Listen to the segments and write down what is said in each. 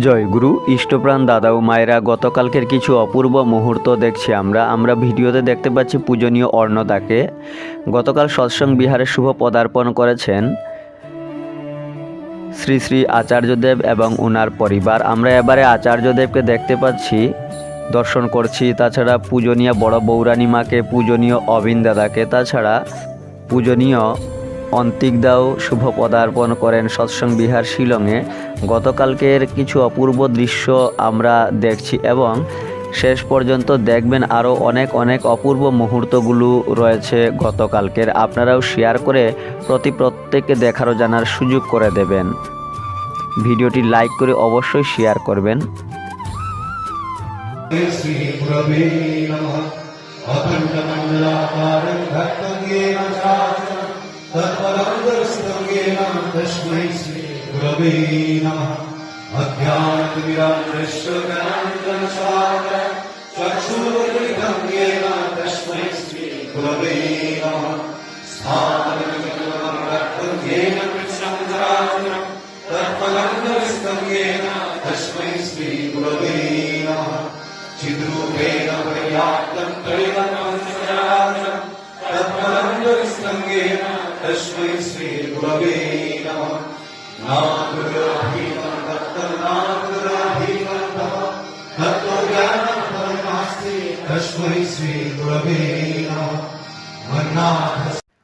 জয় গুরু ইষ্টপ্রাণ দাদা ও মায়েরা, গতকালকের কিছু অপূর্ব মুহূর্ত দেখছি আমরা ভিডিওতে দেখতে পাচ্ছি পূজনীয় অর্ণদাকে। গতকাল সৎসঙ্গ বিহারে শুভ পদার্পণ করেছেন শ্রী শ্রী আচার্যদেব এবং ওনার পরিবার। আমরা এবারে আচার্যদেবকে দেখতে পাচ্ছি, দর্শন করছি। তাছাড়া পূজনীয় বড় বৌরানী মাকে, পূজনীয় অবিন দাদাকে, তাছাড়া পূজনীয় অন্তিকদাও শুভ পদার্পণ করেন সৎসঙ্গ বিহার শিলংয়ে। গতকালকের কিছু অপূর্ব দৃশ্য আমরা দেখছি এবং শেষ পর্যন্ত দেখবেন আরও অনেক অপূর্ব মুহূর্তগুলো রয়েছে গতকালকের। আপনারাও শেয়ার করে প্রত্যেককে দেখার ও জানার সুযোগ করে দেবেন। ভিডিওটি লাইক করে অবশ্যই শেয়ার করবেন। तस्मै श्री गुरवे नमः। अज्ञानतिमिरान्धश्चक्षुर्मिलितं येन तस्मै श्री गुरवे नमः। स्थानमिदं येन कृष्णं चराचरं तत्फलं दर्शितं येन तस्मै श्री गुरवे नमः। चिद्रूपेण पर्याप्तं त्रिगुणं चराचरं तत्फलं दर्शितं येन तस्मै श्री गुरवे नमः। नागुरुराधीनं तत्तन्नागुरुराधीनं तत्त्वज्ञानं परमास्ति तस्मै श्री गुरवे नमः।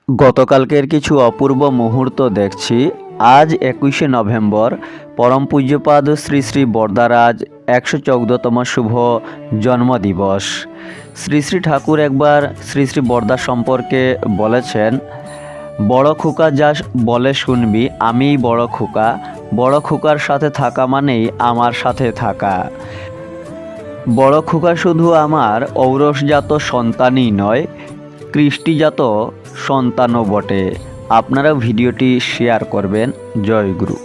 গতকালকের কিছু অপূর্ব মুহূর্ত দেখছি। আজ 21শে নভেম্বর, পরম পূজ্যপাদ শ্রী শ্রী বরদারাজ 114তম শুভ জন্মদিবস। শ্রী শ্রী ঠাকুর একবার শ্রী শ্রী বরদা সম্পর্কে বলেছেন, বড় খোকা যা বলে শুনবি, আমিই বড় খোকা। বড় খোকার সাথে থাকা মানেই আমার সাথে থাকা। বড় খোকা শুধু আমার ঔরসজাত সন্তানই নয়, কৃষ্টিজাত সন্তানও বটে। আপনারা ভিডিওটি শেয়ার করবেন। জয় গুরু।